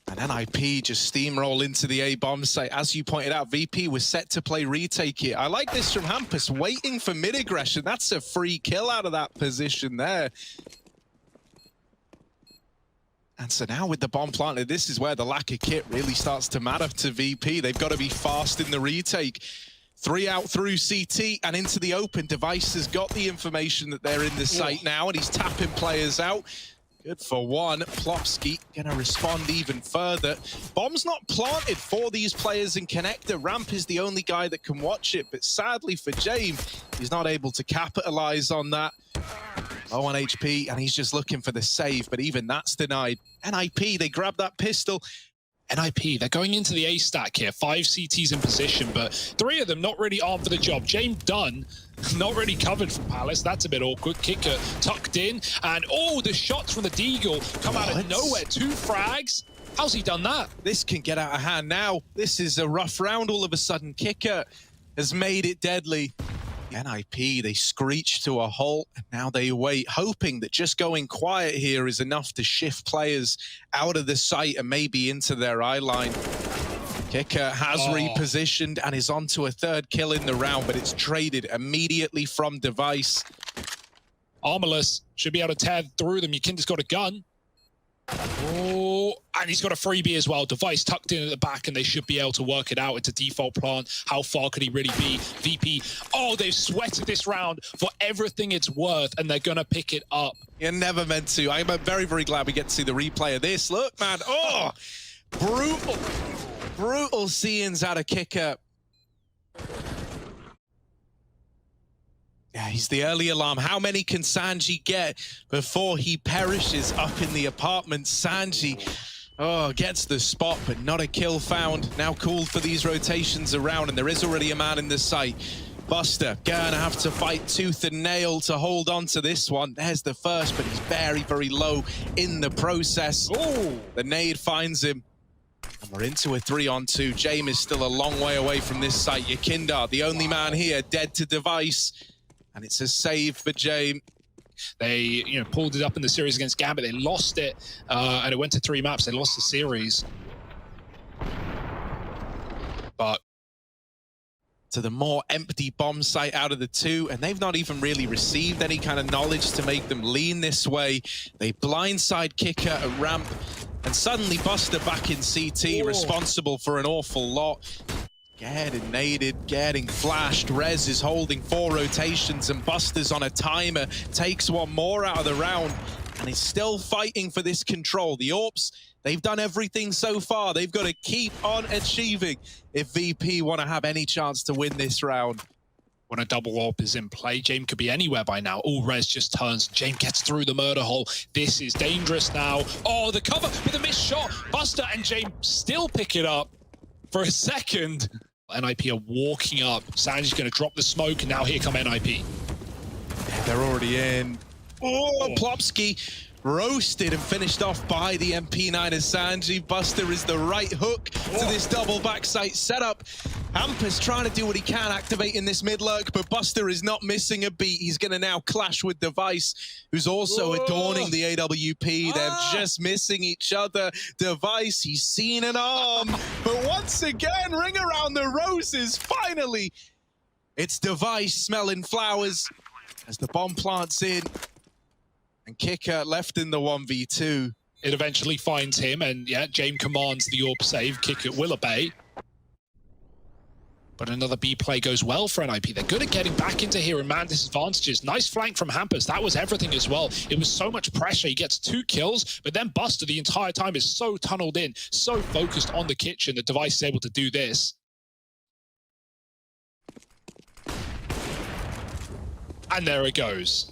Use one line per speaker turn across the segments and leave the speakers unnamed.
And NIP just steamroll into the A bomb site. As you pointed out, VP was set to play retake here. I like this from Hampus, waiting for mid aggression. That's a free kill out of that position there. And so now with the bomb planted, this is where the lack of kit really starts to matter to VP. They've got to be fast in the retake. 3 out through CT and into the open. Device has got the information that they're in the site now, and he's tapping players out. Good for one. Plopsky gonna respond even further. Bomb's not planted for these players in connector. Ramp is the only guy that can watch it, but sadly for James, he's not able to capitalize on that. Low on HP, and he's just looking for the save, but even that's denied. NIP, they grab that pistol.
NIP, they're going into the A stack here. 5 CTs in position, but 3 of them not really armed for the job. James Dunn, not really covered from Palace. That's a bit awkward. Kicker tucked in, and oh, the shots from the Deagle come out of nowhere. 2 frags. How's he done that?
This can get out of hand now. This is a rough round all of a sudden. Kicker has made it deadly. NIP, they screech to a halt, and now they wait, hoping that just going quiet here is enough to shift players out of the site and maybe into their eye line. Kicker has repositioned and is onto a 3rd kill in the round, but it's traded immediately from Device.
Armorless should be able to tear through them. Yakinda's got a gun. Oh, and he's got a freebie as well. Device tucked in at the back, and they should be able to work it out into default plant. How far could he really be? VP, oh, they've sweated this round for everything it's worth, and they're going to pick it up.
You're never meant to. I'm very, very glad we get to see the replay of this. Look, man. Oh, brutal. Brutal scenes out of Kicker. Yeah, he's the early alarm. How many can Sanji get before he perishes up in the apartment? Sanji, gets the spot, but not a kill found. Now called for these rotations around, and there is already a man in the site. Buster gonna have to fight tooth and nail to hold on to this one. There's the first, but he's very, very low in the process. Oh, the nade finds him. And we're into a 3-on-2. James is still a long way away from this site. Yakinda, the only man here, dead to Device. And it's a save for James.
They, pulled it up in the series against Gambit. They lost it, and it went to 3 maps. They lost the series. But
to the more empty bomb site out of the 2, and they've not even really received any kind of knowledge to make them lean this way. They blindside Kicker at ramp, and suddenly Buster back in CT, responsible for an awful lot. Getting naded, getting flashed. Rez is holding 4 rotations, and Buster's on a timer. Takes 1 more out of the round, and is still fighting for this control. The Orps, they've done everything so far. They've got to keep on achieving if VP want to have any chance to win this round.
When a double AWP is in play, James could be anywhere by now. All Rez just turns. James gets through the murder hole. This is dangerous now. Oh, the cover with a missed shot. Buster and James still pick it up for a second. NIP are walking up. Sanji's going to drop the smoke, and now here come NIP.
They're already in. Oh, Plopsky roasted and finished off by the MP9 of Sanji. Buster is the right hook to this double backside setup. Hampus trying to do what he can, activating this mid lurk, but Buster is not missing a beat. He's going to now clash with Device, who's also adorning the AWP. They're just missing each other. Device, he's seen an arm, but once again, ring around the roses. Finally, it's Device smelling flowers as the bomb plants in. And Kicker left in the 1v2.
It eventually finds him, and yeah, James commands the AWP save. Kicker will obey. But another B play goes well for NIP. They're good at getting back into here and man disadvantages. Nice flank from Hampus. That was everything as well. It was so much pressure. He gets 2 kills, but then Buster the entire time is so tunneled in, so focused on the kitchen that Device is able to do this. And there it goes.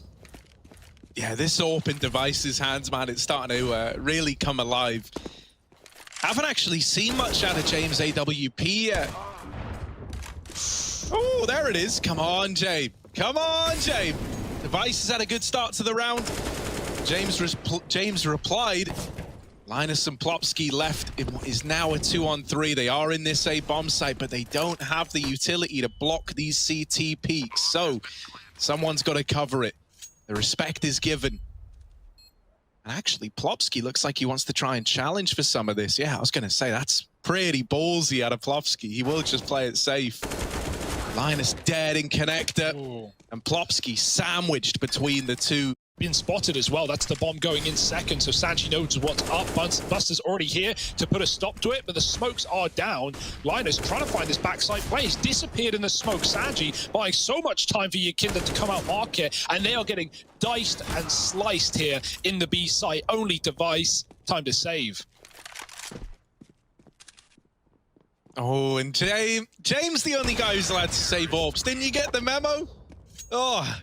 Yeah, this AWP in Device's hands, man, it's starting to really come alive. Haven't actually seen much out of James AWP yet. Oh, there it is. Come on, James. Come on, James. Device has had a good start to the round. James replied. Linus and Plopsky left in what is now a 2-on-3. They are in this A bomb site, but they don't have the utility to block these CT peaks. So someone's got to cover it. The respect is given. And actually, Plopsky looks like he wants to try and challenge for some of this. Yeah, I was going to say, that's pretty ballsy out of Plopsky. He will just play it safe. Linus dead in connector.
Ooh.
And Plopsky sandwiched between the two.
Being spotted as well. That's the bomb going in second. So Sanji knows what's up. Buster's already here to put a stop to it, but the smokes are down. Linus trying to find this backside play. He's disappeared in the smoke. Sanji buying so much time for Yakinda to come out market, and they are getting diced and sliced here in the B site. Only device. Time to save.
Oh, and James the only guy who's allowed to save orbs. Didn't you get the memo? Oh.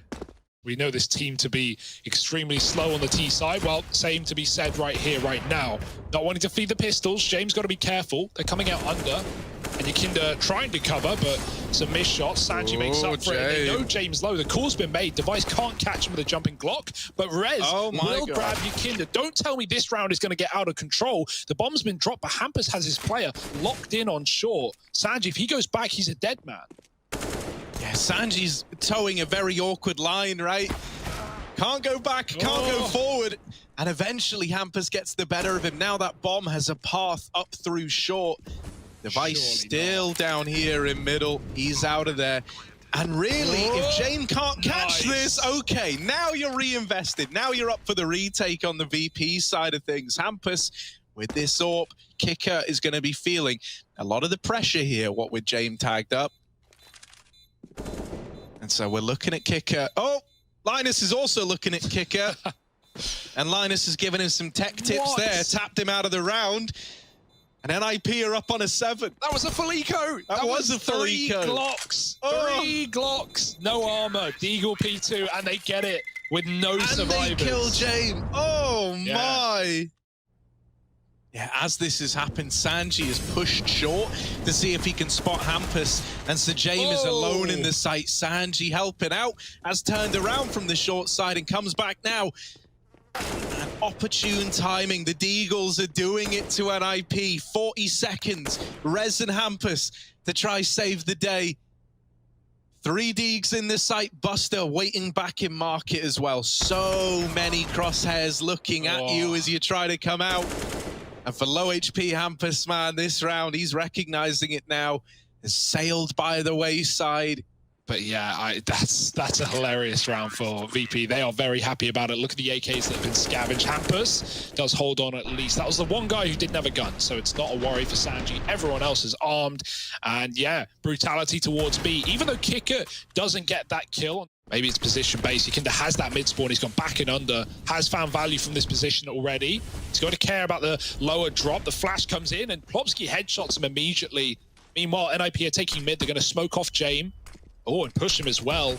We know this team to be extremely slow on the T side. Well, same to be said right here, right now. Not wanting to feed the pistols. James got to be careful. They're coming out under. And Yakinda trying to cover, but some missed shots. Sanji makes up for it. They know James low. The call's been made. Device can't catch him with a jumping Glock. But Rez will grab Yakinda. Don't tell me this round is going to get out of control. The bomb's been dropped, but Hampus has his player locked in on short. Sanji, if he goes back, he's a dead man.
Yeah, Sanji's towing a very awkward line, right? Can't go back, can't go forward. And eventually Hampus gets the better of him. Now that bomb has a path up through short. Device still down here in middle. He's out of there. And really, if Jane can't catch this, okay, now you're reinvested. Now you're up for the retake on the VP side of things. Hampus, with this AWP, Kicker is going to be feeling a lot of the pressure here, what with Jane tagged up. And so we're looking at Kicker. Oh, Linus is also looking at Kicker. And Linus has given him some tech tips there, tapped him out of the round. And NIP are up on a 7.
That was a Felico.
That was a Felico.
3 Glocks. 3 Glocks. No armor. Deagle P2, and they get it with no survivors.
And they kill James. Oh, my. Yeah, as this has happened, Sanji is pushed short to see if he can spot Hampus. And Sir James is alone in the site. Sanji helping out, has turned around from the short side and comes back now. And opportune timing. The Deagles are doing it to NIP. 40 seconds. Rez and Hampus to try save the day. 3 Deags in the site. Buster waiting back in market as well. So many crosshairs looking at you as you try to come out. And for low HP Hampus, man, this round, he's recognizing it now. Has sailed by the wayside.
But yeah, that's a hilarious round for VP. They are very happy about it. Look at the AKs that have been scavenged. Hampus does hold on at least. That was the one guy who didn't have a gun, so it's not a worry for Sanji. Everyone else is armed. And yeah, brutality towards B. Even though Kicker doesn't get that kill, maybe it's position-based. Yakinda has that mid-spawn. He's gone back and under. Has found value from this position already. He's got to care about the lower drop. The flash comes in, and Plopsky headshots him immediately. Meanwhile, NIP are taking mid. They're going to smoke off Jame. Oh, and push him as well.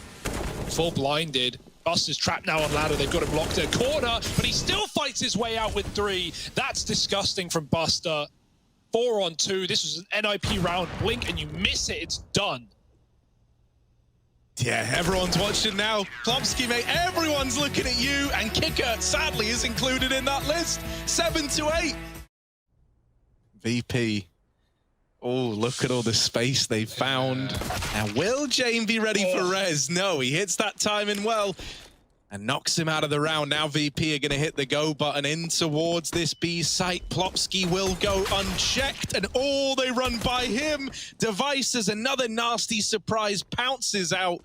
Full blinded. Buster's trapped now on ladder. They've got him locked in a corner, but he still fights his way out with 3. That's disgusting from Buster. 4 on 2. This was an NIP round. Blink and you miss it. It's done.
Yeah, everyone's watching now. Plopsky, mate, everyone's looking at you. And Kicker, sadly, is included in that list. 7 to 8. VP. Oh, look at all the space they've found. Now, will Jane be ready for Rez? No, he hits that timing well and knocks him out of the round. Now VP are going to hit the go button in towards this B site. Plopsky will go unchecked, and they run by him. Device as another nasty surprise pounces out,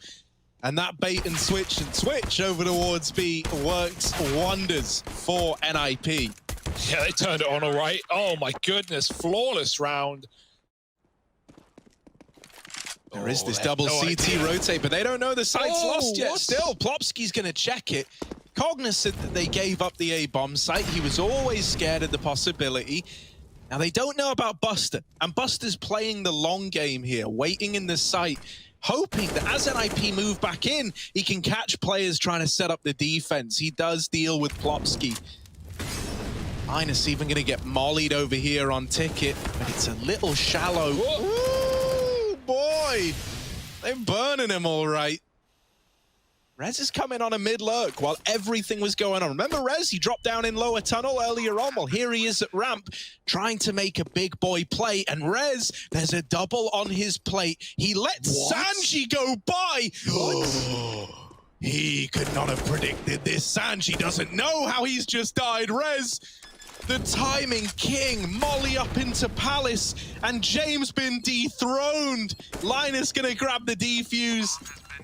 and that bait and switch over towards B works wonders for NIP.
Yeah, they turned it on all right. Oh my goodness, flawless round.
There is this double CT rotate, but they don't know the site's lost yet.
What?
Still, Plopsky's going to check it. Cognizant that they gave up the A-bomb site. He was always scared of the possibility. Now, they don't know about Buster, and Buster's playing the long game here, waiting in the site, hoping that as NIP move back in, he can catch players trying to set up the defense. He does deal with Plopsky. Linus even going to get mollied over here on Ticket, but it's a little shallow. Boy, they're burning him all right. Rez is coming on a mid-lurk while everything was going on. Remember Rez? He dropped down in lower tunnel earlier on. Well, here he is at ramp trying to make a big boy play. And Rez, there's a double on his plate. He lets Sanji go by. He could not have predicted this. Sanji doesn't know how he's just died. Rez, the timing king, molly up into Palace, and James been dethroned. Linus gonna grab the defuse,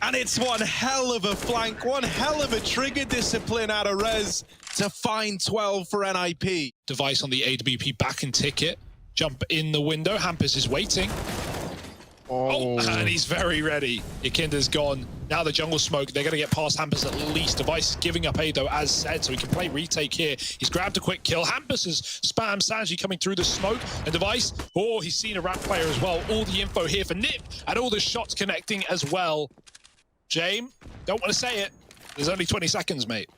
and it's one hell of a flank, one hell of a trigger discipline out of Rez to find 12 for NIP.
Device on the AWP back and ticket. Jump in the window. Hampus is waiting. Oh, and he's very ready. Yakinda's gone. Now the jungle smoke. They're going to get past Hampus at least. Device is giving up A, though, as said, so he can play retake here. He's grabbed a quick kill. Hampus has spammed Sanji coming through the smoke. And Device, oh, he's seen a ramp player as well. All the info here for Nip, and all the shots connecting as well. James, don't want to say it. There's only 20 seconds, mate.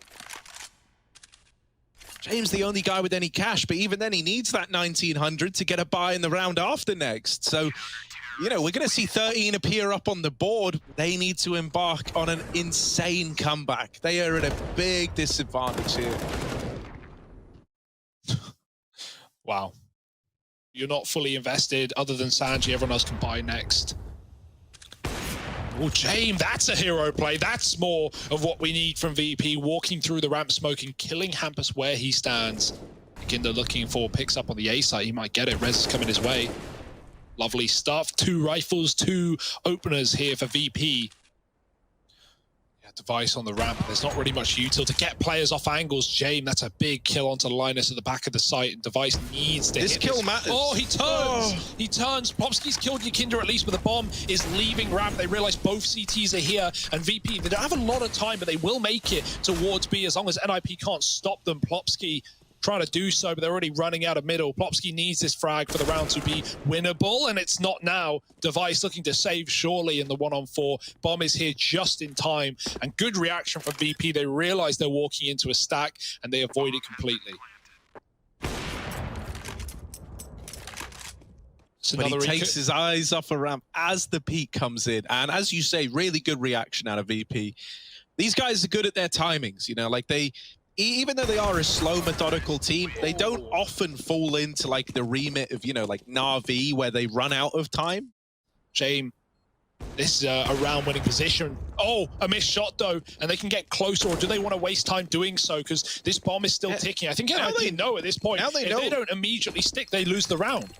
James the only guy with any cash, but even then he needs that 1900 to get a buy in the round after next. So, you know, we're going to see 13 appear up on the board. They need to embark on an insane comeback. They are at a big disadvantage here.
Wow. You're not fully invested other than Sanji. Everyone else can buy next. Oh, James, that's a hero play. That's more of what we need from VP. Walking through the ramp, smoking, killing Hampus where he stands. Yakinda looking for picks up on the A side. He might get it. Rez is coming his way. Lovely stuff. 2 rifles, 2 openers here for VP. Yeah, Device on the ramp. There's not really much util to get players off angles. James, that's a big kill onto Linus at the back of the site. Device needs to
this
hit
kill
this.
matters.
Oh, he turns. Oh. He turns. Popsky's killed Yakinda at least, but the bomb is leaving ramp. They realize both CTs are here, and VP, they don't have a lot of time, but they will make it towards B as long as NIP can't stop them. Plopsky trying to do so, but they're already running out of middle. Plopsky needs this frag for the round to be winnable, and it's not now. Device looking to save surely in the 1-on-4. Bomb is here just in time, and good reaction from VP. They realize they're walking into a stack, and they avoid it completely.
But he takes his eyes off a ramp as the peak comes in, and as you say, really good reaction out of VP. These guys are good at their timings, you know, like they, even though they are a slow, methodical team, they don't often fall into like the remit of, you know, like Na'Vi, where they run out of time.
James, this is a round-winning position. Oh, a missed shot though, and they can get closer, or do they want to waste time doing so? Because this bomb is still ticking. I think they know at this point. If they don't immediately stick, they lose the round.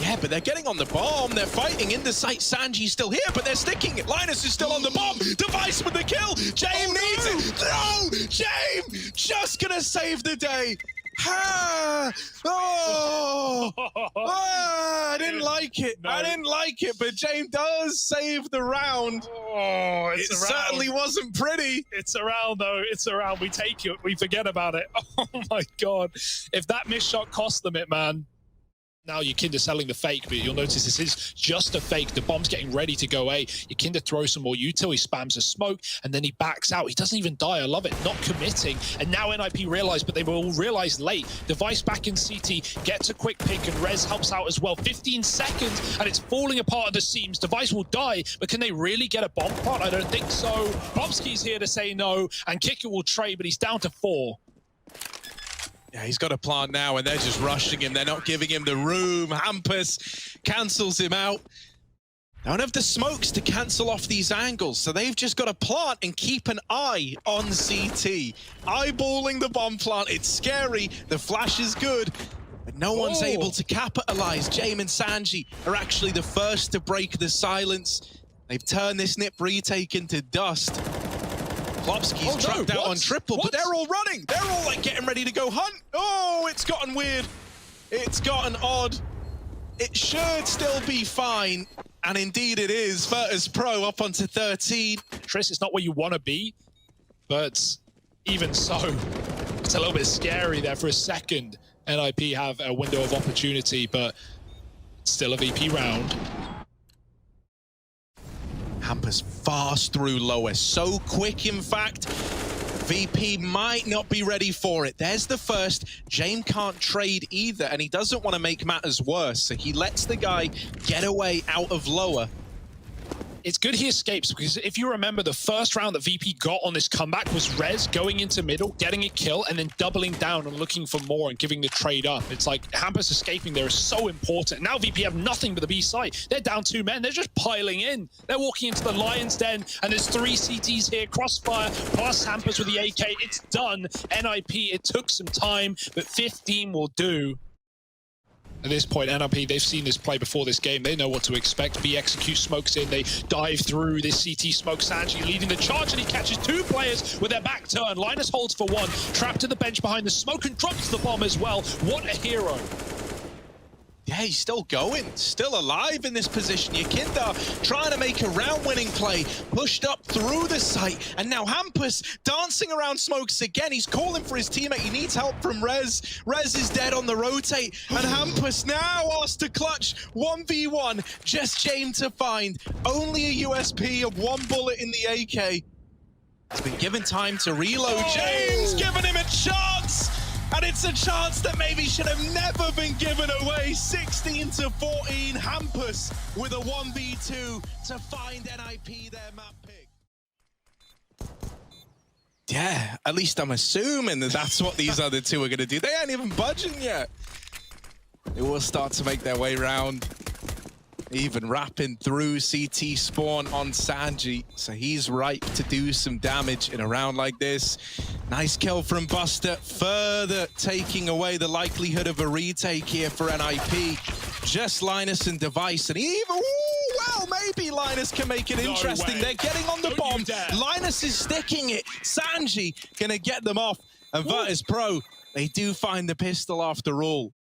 Yeah, but they're getting on the bomb. They're fighting in the site. Sanji's still here, but they're sticking it. Linus is still on the bomb. Device with the kill. James needs it. No! James just gonna save the day. Ah! Oh! Ah! I didn't like it. No. I didn't like it, but James does save the round.
Oh, it
certainly wasn't pretty.
It's a round, though. It's a round. We take it. We forget about it. Oh, my God. If that missed shot cost them it, man. Now Yakinda selling the fake, but you'll notice this is just a fake. The bomb's getting ready to go A. Yakinda throws some more util. He spams a smoke, and then he backs out. He doesn't even die. I love it. Not committing. And now NIP realize, but they will realize late. Device back in CT, gets a quick pick, and Rez helps out as well. 15 seconds, and it's falling apart at the seams. Device will die, but can they really get a bomb pot? I don't think so. Popsky's here to say no, and Kicker will trade, but he's down to 4.
Yeah, he's got a plant now, and they're just rushing him. They're not giving him the room. Hampus cancels him out. Don't have the smokes to cancel off these angles, so they've just got to plant and keep an eye on CT. Eyeballing the bomb plant, it's scary. The flash is good, but no one's able to capitalize. James and Sanji are actually the first to break the silence. They've turned this Nip retake into dust. Plopsky's trapped out on triple, but they're all running. They're all like getting ready to go hunt. Oh, it's gotten weird. It's gotten odd. It should still be fine. And indeed it is. Virtus Pro up onto 13.
Triss, it's not where you want to be, but even so, it's a little bit scary there for a second. NIP have a window of opportunity, but still a VP round.
Hampus fast through lower, so quick in fact. VP might not be ready for it. There's the first. James can't trade either, and he doesn't want to make matters worse, so he lets the guy get away out of lower.
It's good he escapes, because if you remember, the first round that VP got on this comeback was Rez going into middle, getting a kill, and then doubling down and looking for more and giving the trade up. It's like Hampus escaping there is so important. Now VP have nothing but the B site. They're down 2 men. They're just piling in. They're walking into the Lion's Den, and there's 3 CTs here. Crossfire plus Hampus with the AK. It's done. NIP, it took some time, but 15 will do. At this point, NRP, they've seen this play before this game. They know what to expect. B executes, smokes in. They dive through this CT smoke. Sanji leading the charge, and he catches 2 players with their back turn. Linus holds for 1. Trapped to the bench behind the smoke and drops the bomb as well. What a hero.
Yeah, he's still going, still alive in this position. Yakinda trying to make a round-winning play, pushed up through the site, and now Hampus dancing around smokes again. He's calling for his teammate. He needs help from Rez. Rez is dead on the rotate, and Hampus now asked to clutch 1v1. Just James to find only a USP of 1 bullet in the AK. He's been given time to reload. James giving him a chance. And it's a chance that maybe should have never been given away. 16-14, Hampus with a 1v2 to find NIP their map pick. Yeah, at least I'm assuming that that's what these other 2 are going to do. They ain't even budging yet. They will start to make their way around. Even wrapping through CT spawn on Sanji. So he's ripe to do some damage in a round like this. Nice kill from Buster, further taking away the likelihood of a retake here for NIP. Just Linus and Device, and even, well, maybe Linus can make it interesting. They're getting on the bomb. Linus is sticking it. Sanji gonna get them off. And Vyrtus Pro, they do find the pistol after all.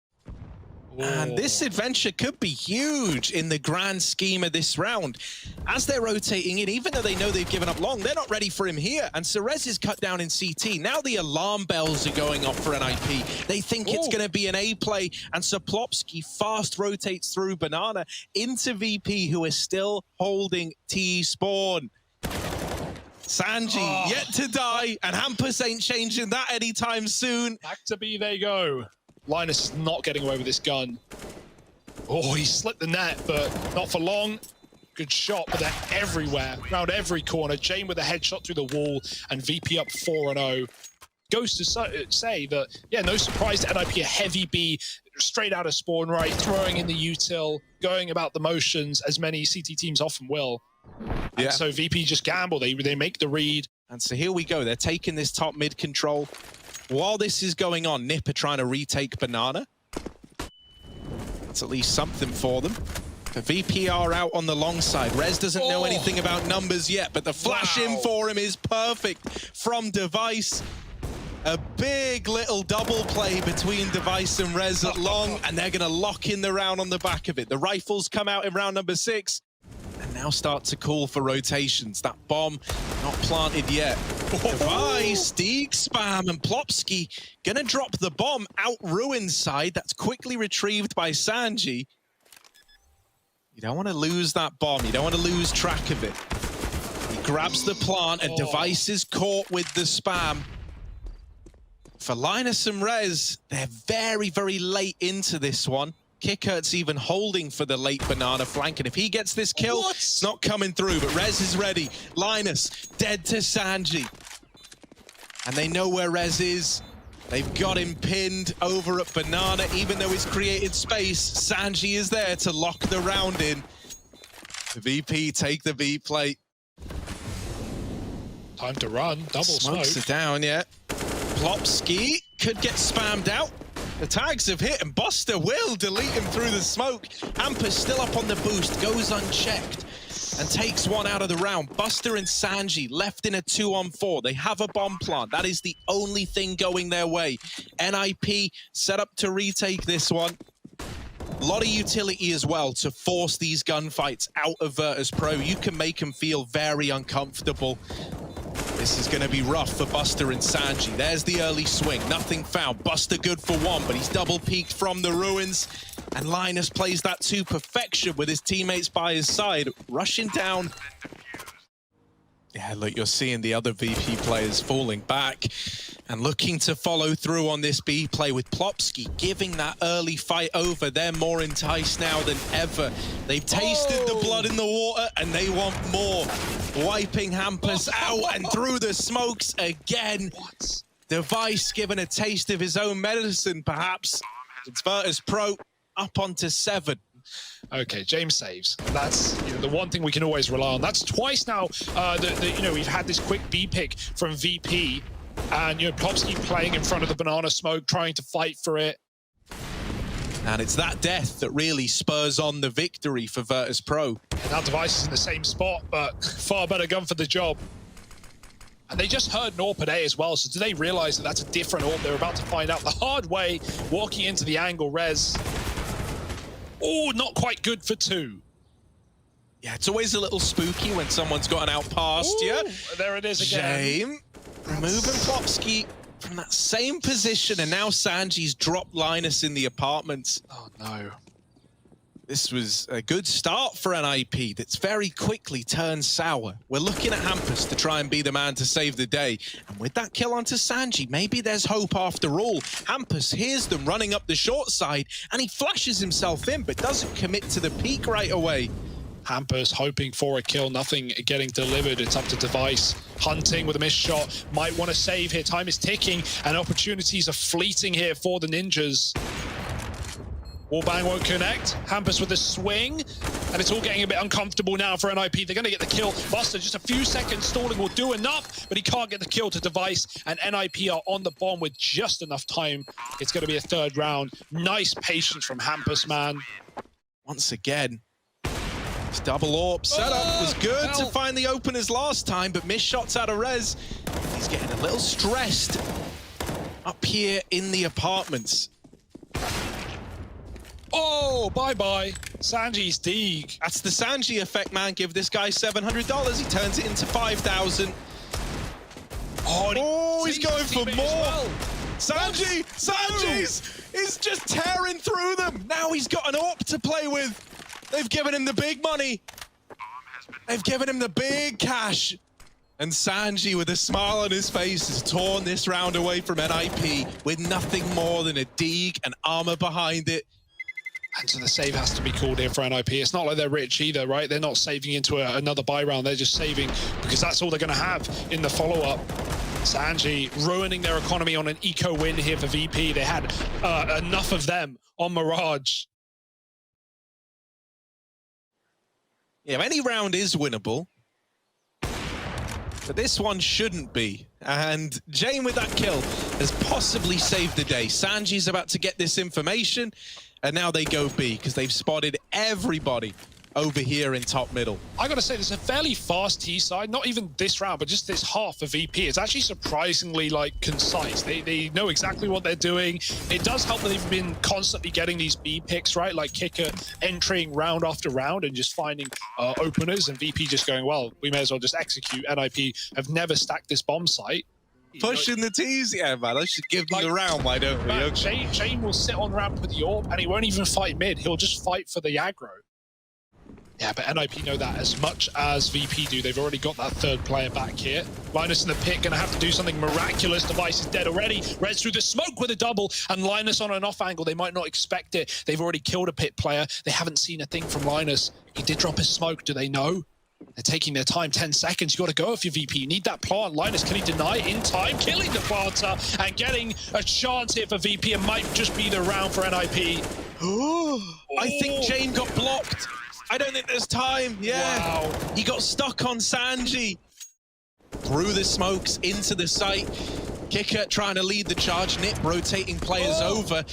And this adventure could be huge in the grand scheme of this round. As they're rotating in, even though they know they've given up long, they're not ready for him here. And Cerez is cut down in CT. Now the alarm bells are going off for NIP. They think it's going to be an A play. And Soplopsky fast rotates through Banana into VP, who is still holding T-spawn. Sanji yet to die, and Hampus ain't changing that anytime soon.
Back to B they go. Linus is not getting away with this gun. Oh, he slit the net, but not for long. Good shot, but they're everywhere, around every corner. Jane with a headshot through the wall, and VP up 4-0. Goes to say that, yeah, no surprise to NIP, a heavy B, straight out of spawn, right, throwing in the util, going about the motions, as many CT teams often will. Yeah. And so VP just gamble, they make the read.
And so here we go, they're taking this top mid control. While this is going on, Nip are trying to retake Banana. That's at least something for them. The VP are out on the long side. Rez doesn't know anything about numbers yet, but the flash in for him is perfect from Device. A big little double play between Device and Rez at long, and they're going to lock in the round on the back of it. The rifles come out in round number 6. And now start to call for rotations. That bomb not planted yet. Device, Deeg spam, and Plopsky gonna drop the bomb out Ruin's side. That's quickly retrieved by Sanji. You don't want to lose that bomb. You don't want to lose track of it. He grabs the plant, and Device is caught with the spam. For Linus and Rez, they're very, very late into this one. Kickert's even holding for the late Banana flank, and if he gets this kill, it's not coming through, but Rez is ready. Linus, dead to Sanji. And they know where Rez is. They've got him pinned over at Banana, even though he's created space. Sanji is there to lock the round in. The VP take the B plate.
Time to run, double
Smokes
smoke.
it down, yeah. Plopsky could get spammed out. The tags have hit, and Buster will delete him through the smoke. Hampus still up on the boost, goes unchecked, and takes one out of the round. Buster and Sanji left in a 2-on-4. They have a bomb plant. That is the only thing going their way. NIP set up to retake this one. A lot of utility as well to force these gunfights out of Vyrtus Pro. You can make them feel very uncomfortable. This is going to be rough for Buster and Sanji. There's the early swing. Nothing found. Buster good for 1, but he's double peeked from the ruins. And Linus plays that to perfection with his teammates by his side. Rushing down. Yeah, look, you're seeing the other VP players falling back and looking to follow through on this B play with Plopsky giving that early fight over. They're more enticed now than ever. They've tasted the blood in the water and they want more. Wiping Hampus out and through the smokes again. Device given a taste of his own medicine, perhaps. It's Virtus Pro up onto 7.
Okay, James saves. That's the one thing we can always rely on. That's twice now that we've had this quick B pick from VP, and Plopsky playing in front of the banana smoke, trying to fight for it.
And it's that death that really spurs on the victory for Virtus Pro.
And now Device is in the same spot, but far better gun for the job. And they just heard Norp at A as well, so do they realize that that's a different AWP? They're about to find out the hard way, walking into the angle res. Oh, not quite good for 2.
Yeah, it's always a little spooky when someone's gotten out past you.
There it is again.
Shame. Removing Plopsky from that same position, and now Sanji's dropped Linus in the apartments.
Oh, no.
This was a good start for NIP that's very quickly turned sour. We're looking at Hampus to try and be the man to save the day. And with that kill onto Sanji, maybe there's hope after all. Hampus hears them running up the short side and he flashes himself in but doesn't commit to the peak right away.
Hampus hoping for a kill, nothing getting delivered. It's up to Device. Hunting with a missed shot. Might want to save here. Time is ticking and opportunities are fleeting here for the Ninjas. Wallbang won't connect. Hampus with a swing. And it's all getting a bit uncomfortable now for NIP. They're going to get the kill. Buster, just a few seconds stalling will do enough, but he can't get the kill to Device. And NIP are on the bomb with just enough time. It's going to be a 3rd round. Nice patience from Hampus, man.
Once again, this double AWP setup was good to find the openers last time, but missed shots out of res. He's getting a little stressed up here in the apartments.
Oh, bye-bye. Sanji's Deeg.
That's the Sanji effect, man. Give this guy $700. He turns it into 5,000. Oh, he's going for more. Well. Sanji's just tearing through them. Now he's got an AWP to play with. They've given him the big money. They've given him the big cash. And Sanji, with a smile on his face, has torn this round away from NIP with nothing more than a Deeg and armor behind it.
And so the save has to be called in for NIP. It's not like they're rich either, right? They're not saving into another buy round. They're just saving because that's all they're going to have in the follow-up. Sanji ruining their economy on an eco win here for VP. They had enough of them on Mirage.
Yeah, any round is winnable. But this one shouldn't be. And Jane with that kill has possibly saved the day. Sanji's about to get this information. And now they go B because they've spotted everybody over here in top middle.
I gotta say, there's a fairly fast T side, not even this round, but just this half of VP. It's actually surprisingly concise. They know exactly what they're doing. It does help that they've been constantly getting these B picks, right? Like Kicker entering round after round and just finding openers, and VP just going, well, we may as well just execute. NIP have never stacked this bomb site.
Pushing the T's, yeah, man. I should give them the round, why don't we?
Okay. Jane will sit on ramp with the AWP, and he won't even fight mid. He'll just fight for the aggro. Yeah, but NIP know that as much as VP do. They've already got that 3rd player back here. Linus in the pit, gonna have to do something miraculous. Device is dead already. Res through the smoke with a double, and Linus on an off angle. They might not expect it. They've already killed a pit player. They haven't seen a thing from Linus. He did drop his smoke. Do they know? They're taking their time, 10 seconds. You got to go if you're VP. You need that plant. Linus, can he deny in time? Killing the planter and getting a chance here for VP. It might just be the round for NIP.
I think Jane got blocked. I don't think there's time. Yeah. Wow. He got stuck on Sanji. Through the smokes into the site. Kicker trying to lead the charge. Nip rotating players over.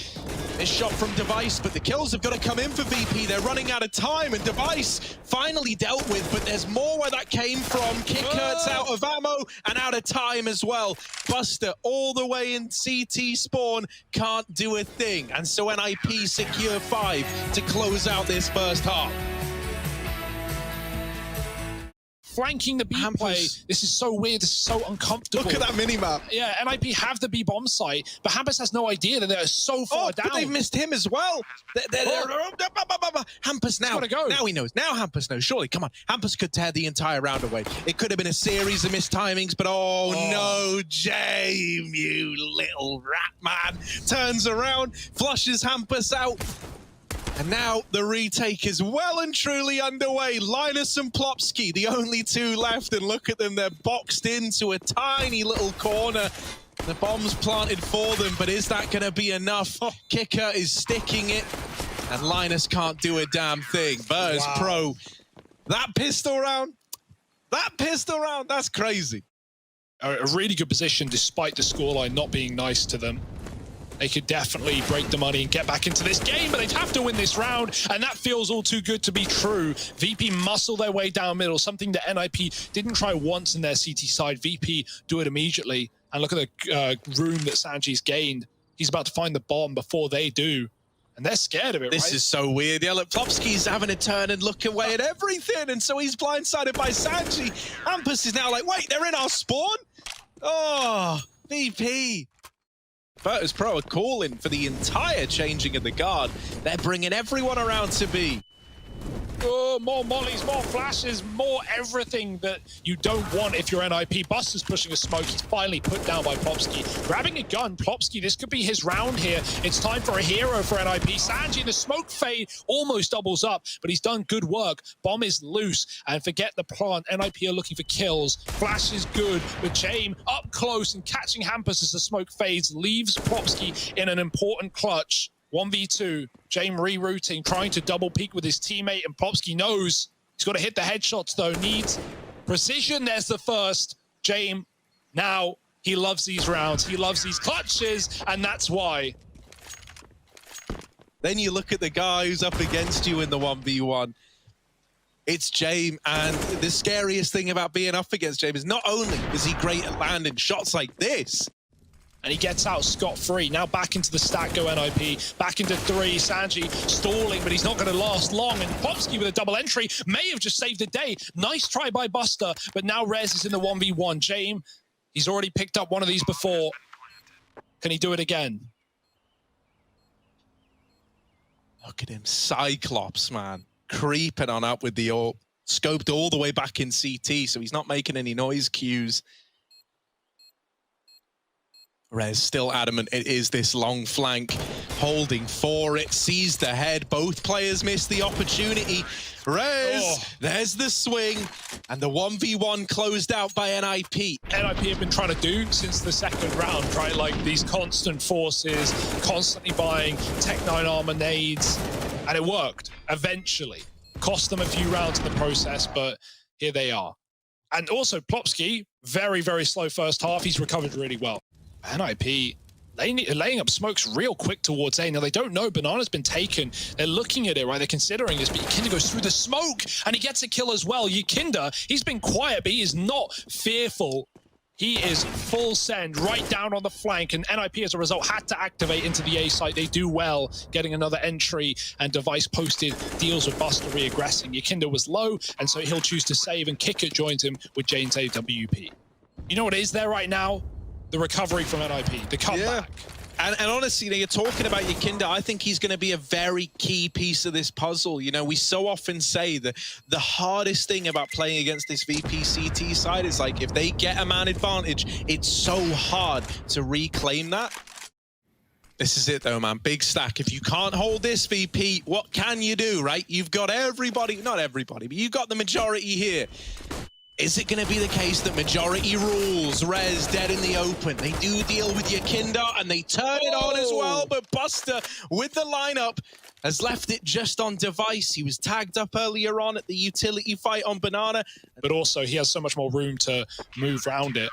This shot from Device, but the kills have got to come in for VP. They're running out of time, and Device finally dealt with, but there's more where that came from. Kicker's out of ammo and out of time as well. Buster all the way in CT spawn, can't do a thing. And so NIP secure 5 to close out this first half.
flanking the B play. This is so weird. This is so uncomfortable.
Look at that mini-map.
Yeah, NIP have the B bomb site, but Hampus has no idea that they're so far down.
But they've missed him as well. Hampus now.
Go.
Now he knows. Now Hampus knows. Surely, come on. Hampus could tear the entire round away. It could have been a series of missed timings, but no, James, you little rat man. Turns around, flushes Hampus out. And now the retake is well and truly underway. Linus and Plopsky, the only two left, and look at them, they're boxed into a tiny little corner. The bomb's planted for them, but is that gonna be enough? Kicker is sticking it, and Linus can't do a damn thing. Vs Pro, that pistol round, that's crazy.
A really good position despite the scoreline not being nice to them. They could definitely break the money and get back into this game, but they'd have to win this round, and that feels all too good to be true. VP muscle their way down middle, something that NIP didn't try once in their CT side. VP do it immediately, and look at the room that Sanji's gained. He's about to find the bomb before they do, and they're scared of it,
This is so weird. Yeah, look, Plopsky's having a turn and look away at everything, and so he's blindsided by Sanji. Hampus is now like, wait, they're in our spawn? Oh, VP. Virtus Pro are calling for the entire changing of the guard. They're bringing everyone around to B.
Oh, more mollies, more flashes, more everything that you don't want if you're NIP. Buster's pushing a smoke. He's finally put down by Plopsky. Grabbing a gun, Plopsky, this could be his round here. It's time for a hero for NIP. Sanji in the smoke fade almost doubles up, but he's done good work. Bomb is loose, and forget the plant. NIP are looking for kills. Flash is good, but James up close and catching Hampus as the smoke fades leaves Plopsky in an important clutch. 1v2, James rerouting, trying to double peek with his teammate, and Plopsky knows he's got to hit the headshots though, needs precision. There's the first. James, now he loves these rounds, he loves these clutches, and that's why.
Then you look at the guy who's up against you in the 1v1. It's James, and the scariest thing about being up against James is not only is he great at landing shots like this,
and he gets out scot-free. Now back into the stack go NIP, back into 3. Sanji stalling, but he's not going to last long. And Plopsky with a double entry may have just saved the day. Nice try by Buster, but now Rez is in the 1v1. James, he's already picked up one of these before. Can he do it again?
Look at him, Cyclops, man. Creeping on up with the AWP. Scoped all the way back in CT, so he's not making any noise cues. Rez still adamant it is this long flank, holding for it, sees the head. Both players miss the opportunity. Rez, there's the swing, and the 1v1 closed out by NIP.
NIP have been trying to do since the second round, right? Like these constant forces, constantly buying Tech 9 armor nades, and it worked eventually. Cost them a few rounds in the process, but here they are. And also Plopsky, very, very slow first half. He's recovered really well. NIP laying up smokes real quick towards A. Now they don't know Banana's been taken. They're looking at it, right? They're considering this, but Yakinda goes through the smoke and he gets a kill as well. Yakinda, he's been quiet, but he is not fearful. He is full send right down on the flank, and NIP as a result had to activate into the A site. They do well, getting another entry, and Device posted deals with Buster re-aggressing. Yakinda was low, and so he'll choose to save, and Kicker joins him with Jane's AWP. You know what is there right now? The recovery from NIP, the comeback.
Yeah. And honestly, you know, you're talking about Yakinda. I think he's going to be a very key piece of this puzzle. You know, we so often say that the hardest thing about playing against this VP CT side is like if they get a man advantage, it's so hard to reclaim that. This is it though, man. Big stack. If you can't hold this VP, what can you do, right? You've got everybody, not everybody, but you've got the majority here. Is it going to be the case that majority rules? Rez dead in the open. They do deal with Yakinda and they turn it on as well, but Buster with the lineup has left it just on Device. He was tagged up earlier on at the utility fight on Banana.
But also he has so much more room to move around it.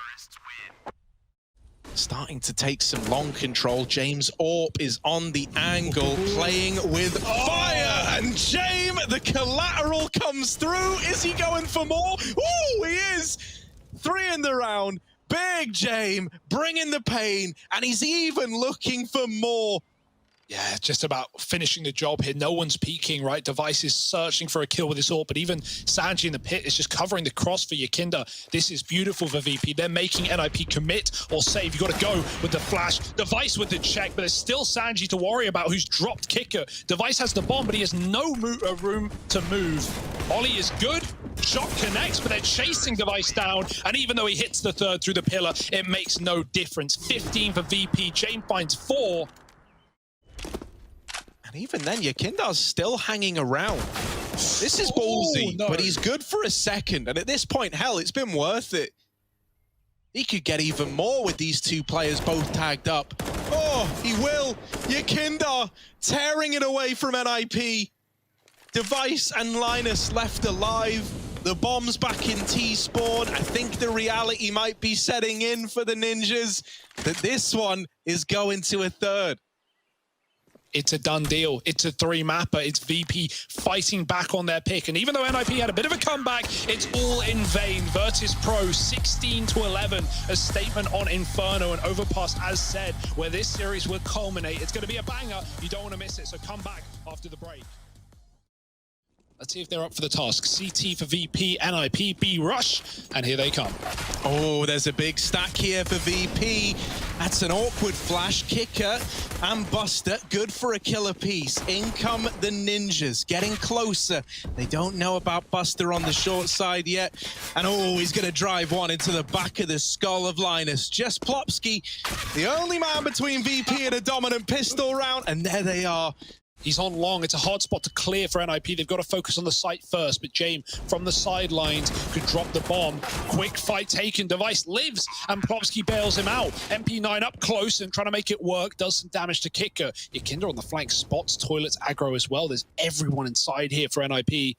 Starting to take some long control. James AWP is on the angle, playing with fire, and James, the collateral comes through. Is he going for more? Ooh, he is! 3 in the round. Big James bringing the pain, and he's even looking for more.
Yeah, just about finishing the job here. No one's peeking, right? Device is searching for a kill with this AWP, but even Sanji in the pit is just covering the cross for Yakinda. This is beautiful for VP. They're making NIP commit or save. You got to go with the flash. Device with the check, but there's still Sanji to worry about, who's dropped kicker. Device has the bomb, but he has no room to move. Ollie is good. Shot connects, but they're chasing Device down. And even though he hits the third through the pillar, it makes no difference. 15 for VP. Jane finds 4.
And even then, Yakinda's still hanging around. This is ballsy,
no.
but he's good for a second. And at this point, hell, it's been worth it. He could get even more with these two players both tagged up. Oh, he will. Yakinda tearing it away from NIP. Device and Linus left alive. The bomb's back in T-spawn. I think the reality might be setting in for the Ninjas, that this one is going to a third.
It's a done deal. It's a 3-mapper. It's VP fighting back on their pick. And even though NIP had a bit of a comeback, it's all in vain. Virtus Pro 16-11. A statement on Inferno and Overpass, as said, where this series will culminate. It's going to be a banger. You don't want to miss it. So come back after the break. Let's see if they're up for the task. CT for VP, NIP, B rush, and here they come.
Oh, there's a big stack here for VP. That's an awkward flash. Kicker and Buster, good for a kill apiece. In come the Ninjas, getting closer. They don't know about Buster on the short side yet. And oh, he's going to drive one into the back of the skull of Linus. Just Plopsky, the only man between VP and a dominant pistol round. And there they are.
He's on long. It's a hard spot to clear for NIP. They've got to focus on the site first, but James from the sidelines could drop the bomb. Quick fight taken. Device lives, and Plopsky bails him out. MP9 up close and trying to make it work. Does some damage to Kicker. Yakinda on the flank spots Toilets aggro as well. There's everyone inside here for NIP.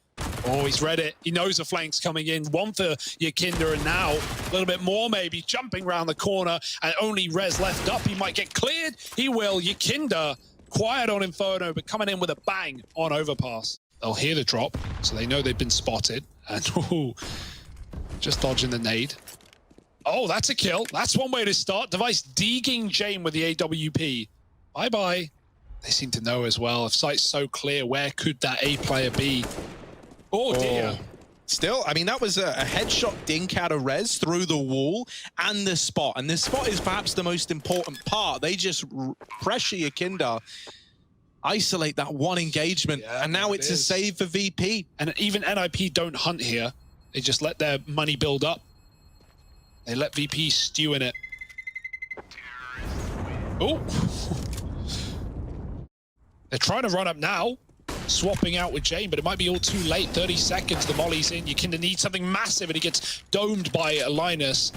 Oh, he's read it. He knows the flank's coming in. One for Yakinda, and now a little bit more maybe. Jumping around the corner, and only Rez left up. He might get cleared. He will. Yakinda quiet on Inferno, but coming in with a bang on Overpass. They'll hear the drop, so they know they've been spotted. And ooh, just dodging the nade. Oh, that's a kill. That's one way to start. Device deeging Jane with the AWP. Bye-bye. They seem to know as well. If sight's so clear, where could that A player be? Oh, dear.
Still, I mean, that was a headshot dink out of Rez through the wall and the spot. And the spot is perhaps the most important part. They just pressure Yakinda, isolate that one engagement, and now it's a save for VP.
And even NIP don't hunt here. They just let their money build up. They let VP stew in it. Oh. They're trying to run up now. Swapping out with Jane, but it might be all too late. 30 seconds, the molly's in. Yakinda needs something massive, and he gets domed by Linus.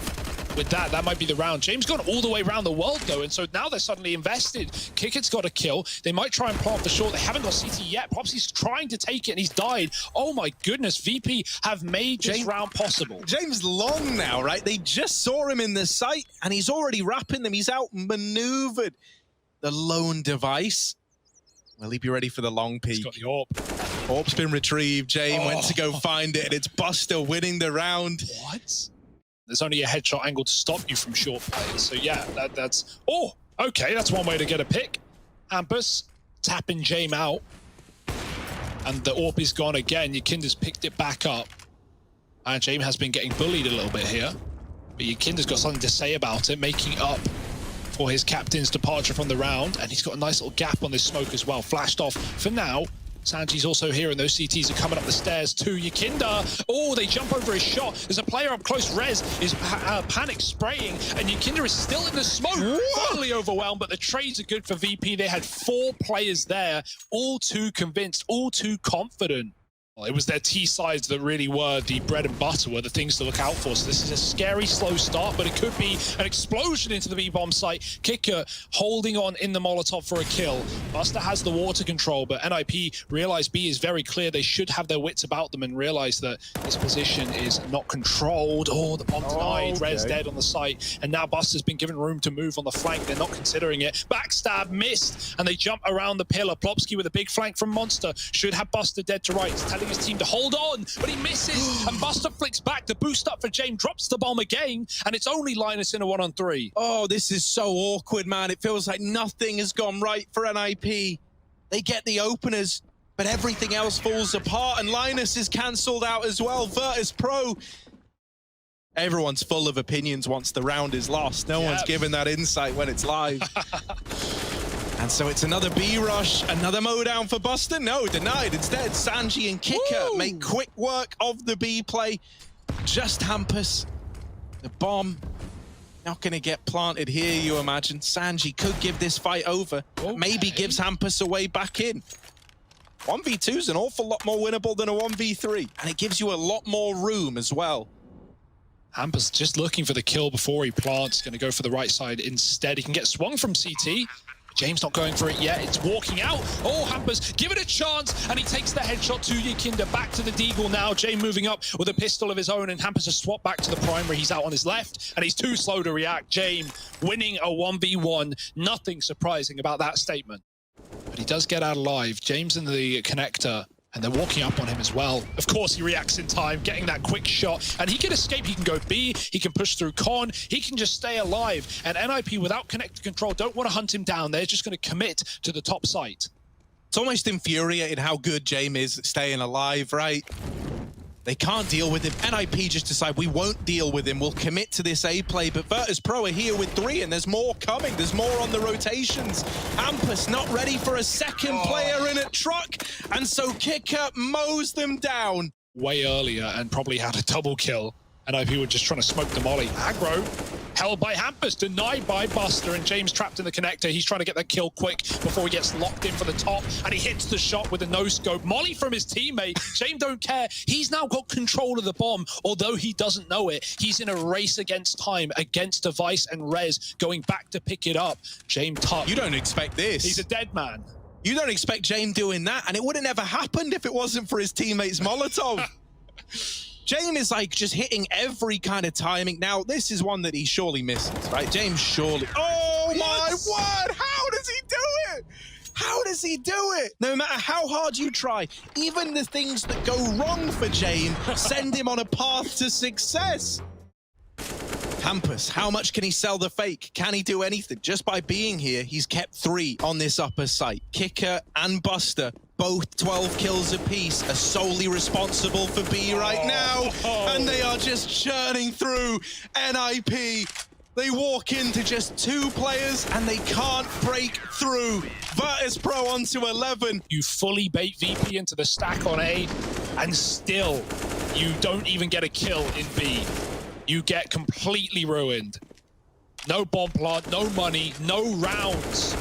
With that might be the round. James gone all the way around the world, though, and so now they're suddenly invested. Kickett's got a kill. They might try and plant the short. They haven't got CT yet. Popsy's trying to take it, and he's died. Oh, my goodness. VP have made this round possible.
James long now, right? They just saw him in the sight, and he's already wrapping them. He's outmaneuvered the lone Device. Will he be ready for the long peek?
He's got the AWP.
AWP's been retrieved. Jane went to go find it, and it's Buster winning the round.
What? There's only a headshot angle to stop you from short players. So yeah, that's... Oh, okay, that's one way to get a pick. Ampus tapping Jame out. And the AWP is gone again. Yakinda's picked it back up. And Jame has been getting bullied a little bit here. But Yakinda's got something to say about it, making up for his captain's departure from the round, and he's got a nice little gap on this smoke as well. Flashed off for now. Sanji's also here, and those CTs are coming up the stairs too. Yakinda, oh, they jump over his shot. There's a player up close. Rez is panic spraying, and Yakinda is still in the smoke. Totally overwhelmed, but the trades are good for VP. They had 4 players there, all too convinced, all too confident. Well, it was their T-sides that really were the bread and butter, were the things to look out for. So this is a scary, slow start, but it could be an explosion into the B-bomb site. Kicker holding on in the Molotov for a kill. Buster has the water control, but NIP realize B is very clear. They should have their wits about them and realize that this position is not controlled. Oh, the bomb denied. Okay. Rez dead on the site. And now Buster's been given room to move on the flank. They're not considering it. Backstab missed, and they jump around the pillar. Plopsky with a big flank from Monster. Should have Buster dead to right. It's telling telling his team to hold on, but he misses, and Buster flicks back. The boost up for James, drops the bomb again, and it's only Linus in a 1-on-3.
Oh, this is so awkward, man. It feels like nothing has gone right for NIP. They get the openers, but everything else falls apart, and Linus is cancelled out as well. Virtus Pro. Everyone's full of opinions once the round is lost. No one's given that insight when it's live. And so it's another B rush, another mow down for Buster. No, denied. Instead, Sanji and Kicker make quick work of the B play. Just Hampus. The bomb not going to get planted here, you imagine. Sanji could give this fight over. Maybe gives Hampus a way back in. 1v2 is an awful lot more winnable than a 1v3. And it gives you a lot more room as well.
Hampus just looking for the kill before he plants. Going to go for the right side instead. He can get swung from CT. James not going for it yet. It's walking out. Oh, Hampus, give it a chance. And he takes the headshot to Yakinda. Back to the Deagle now. James moving up with a pistol of his own. And Hampus has swapped back to the primary. He's out on his left. And he's too slow to react. James winning a 1v1. Nothing surprising about that statement. But he does get out alive. James in the connector. And they're walking up on him as well. Of course, he reacts in time, getting that quick shot. And he can escape. He can go B. He can push through Con. He can just stay alive. And NIP, without connected control, don't want to hunt him down. They're just going to commit to the top site.
It's almost infuriating how good James is at staying alive, right? They can't deal with him. NIP just decide we won't deal with him. We'll commit to this A play. But Virtus Pro are here with 3, and there's more coming. There's more on the rotations. Hampus not ready for a second player in a truck. And so Kicker mows them down.
Way earlier and probably had a double kill. NIP were just trying to smoke the molly. Aggro held by Hampus, denied by Buster, and James trapped in the connector. He's trying to get that kill quick before he gets locked in for the top, and he hits the shot with a no-scope. Molly from his teammate. James don't care. He's now got control of the bomb, although he doesn't know it. He's in a race against time, against Device and Rez, going back to pick it up. James Tuck.
You don't expect this.
He's a dead man.
You don't expect James doing that, and it would have never happened if it wasn't for his teammate's Molotov. James is like just hitting every kind of timing. Now, this is one that he surely misses, right? James surely. Oh my word! How does he do it? How does he do it? No matter how hard you try, even the things that go wrong for James send him on a path to success. Hampus, how much can he sell the fake? Can he do anything? Just by being here, he's kept 3 on this upper site. Kicker and Buster, both 12 kills apiece, are solely responsible for B right now. And they are just churning through NIP. They walk into just 2 players and they can't break through. Virtus Pro onto 11.
You fully bait VP into the stack on A, and still, you don't even get a kill in B. You get completely ruined. No bomb plant, no money, no rounds.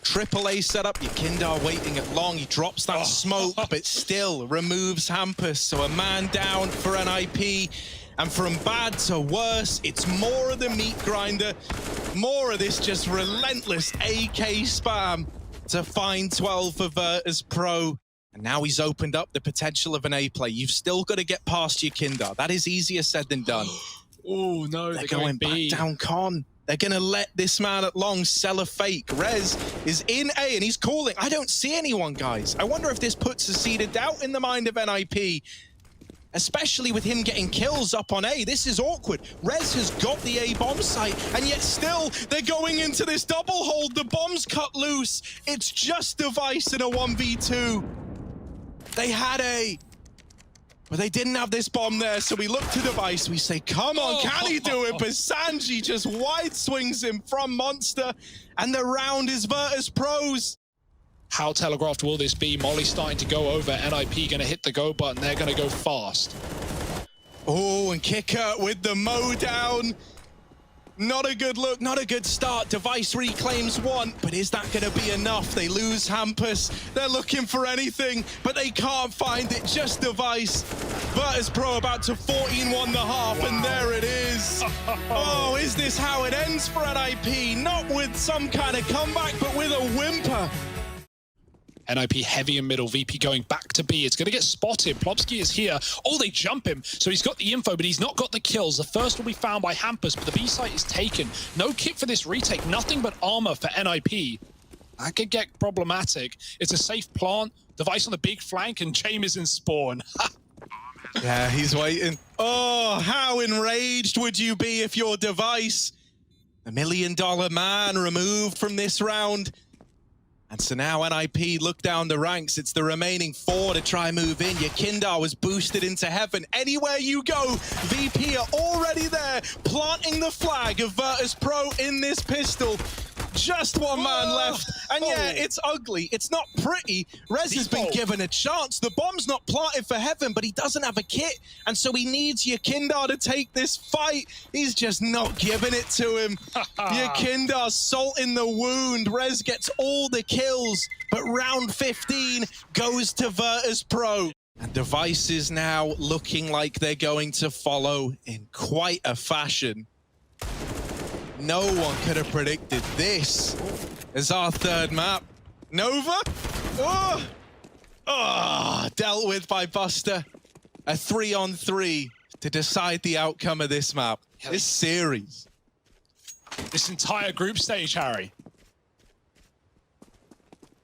Triple A setup, Yakinda waiting at long. He drops that smoke, but still removes Hampus. So a man down for NIP. And from bad to worse, it's more of the meat grinder. More of this just relentless AK spam to find 12 for Virtus Pro. And now he's opened up the potential of an A play. You've still got to get past Yakinda. That is easier said than done.
Oh no,
they're going back down Con. They're going to let this man at long sell a fake. Rez is in A and he's calling. I don't see anyone, guys. I wonder if this puts a seed of doubt in the mind of NIP, especially with him getting kills up on A. This is awkward. Rez has got the A bomb site, and yet still they're going into this double hold. The bomb's cut loose. It's just Device in a 1v2. They had A, but they didn't have this bomb there, so we look to Device. We say, come on, can he do it? But Sanji just wide swings him from Monster, and the round is Virtus Pro's.
How telegraphed will this be? Molly starting to go over. NIP going to hit the go button. They're going to go fast.
Oh, and Kicker with the mow down. Not a good look, not a good start. Device reclaims 1, but is that going to be enough? They lose Hampus. They're looking for anything, but they can't find it. Just Device. Virtus Pro about to 14-1 the half, and there it is. Oh, is this how it ends for NIP? Not with some kind of comeback, but with a whimper.
NIP heavy in middle, VP going back to B. It's going to get spotted. Plopsky is here. Oh, they jump him. So he's got the info, but he's not got the kills. The first will be found by Hampus, but the B site is taken. No kit for this retake. Nothing but armor for NIP. That could get problematic. It's a safe plant, device on the big flank, and James is in spawn.
Yeah, he's waiting. Oh, how enraged would you be if your device, the $1 million man, removed from this round? And so now NIP look down the ranks. It's the remaining 4 to try move in. Your Kindar was boosted into heaven. Anywhere you go, VP are already there, planting the flag of Virtus Pro in this pistol. Just one man left. And yeah, it's ugly. It's not pretty. Rez has been given a chance. The bomb's not planted for heaven, but he doesn't have a kit. And so he needs Yakindar to take this fight. He's just not giving it to him. Yakindar, salt in the wound. Rez gets all the kills, but round 15 goes to Virtus Pro. And Device is now looking like they're going to follow in quite a fashion. No one could have predicted this as our third map. Nova? Dealt with by Buster. A 3-on-3 to decide the outcome of this map. This series.
This entire group stage, Harry.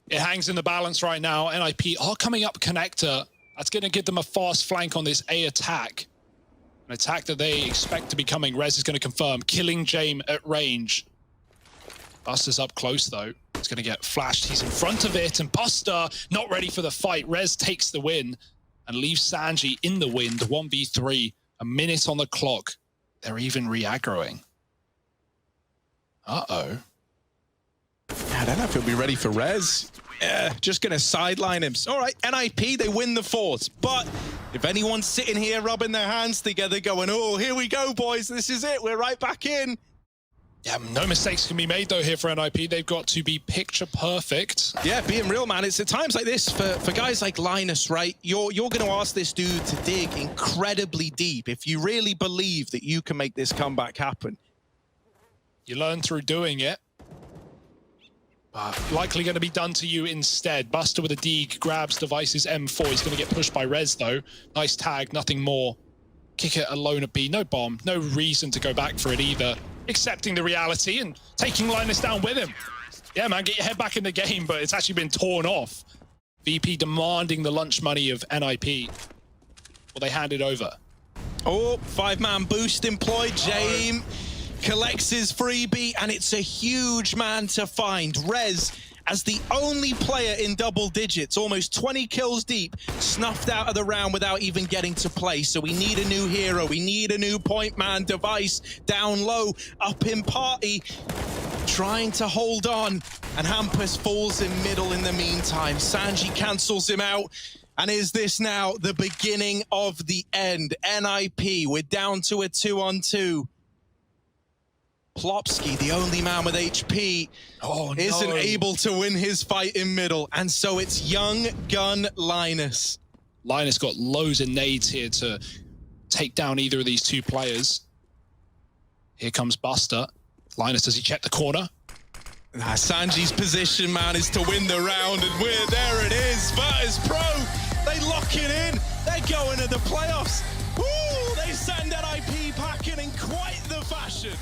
It hangs in the balance right now. NIP are coming up connector. That's going to give them a fast flank on this A attack. An attack that they expect to be coming. Rez is going to confirm, killing James at range. Buster's up close, though. He's going to get flashed. He's in front of it, and Buster not ready for the fight. Rez takes the win and leaves Sanji in the wind. 1v3, a minute on the clock. They're even re-aggroing. Uh-oh.
I don't know if he'll be ready for Rez. Yeah, just going to sideline him. All right, NIP, they win the fourth. But if anyone's sitting here rubbing their hands together going, oh, here we go, boys. This is it. We're right back in.
Yeah, no mistakes can be made, though, here for NIP. They've got to be picture perfect.
Yeah, being real, man. It's at times like this for guys like Linus, right? You're going to ask this dude to dig incredibly deep if you really believe that you can make this comeback happen.
You learn through doing it. Likely going to be done to you instead. Buster with a dig grabs Device's M4. He's going to get pushed by Rez, though. Nice tag, nothing more. Kick it alone at B. No bomb. No reason to go back for it either. Accepting the reality and taking Linus down with him. Yeah, man, get your head back in the game, but it's actually been torn off. VP demanding the lunch money of NIP. Well, they hand it over.
Oh, 5-man boost employed. James collects his freebie, and it's a huge man to find. Rez, as the only player in double digits, almost 20 kills deep, snuffed out of the round without even getting to play. So we need a new hero. We need a new point man. Device down low, up in party, trying to hold on. And Hampus falls in middle in the meantime. Sanji cancels him out. And is this now the beginning of the end? NIP, we're down to a 2-on-2. Plopsky, the only man with HP, isn't able to win his fight in middle. And so it's young gun Linus.
Linus got loads of nades here to take down either of these two players. Here comes Buster. Linus, does he check the corner?
Sanji's position, man, is to win the round. And there it is. Virtus Pro, they lock it in. They're going to the playoffs. Woo! They send NIP packing in quite the fashion.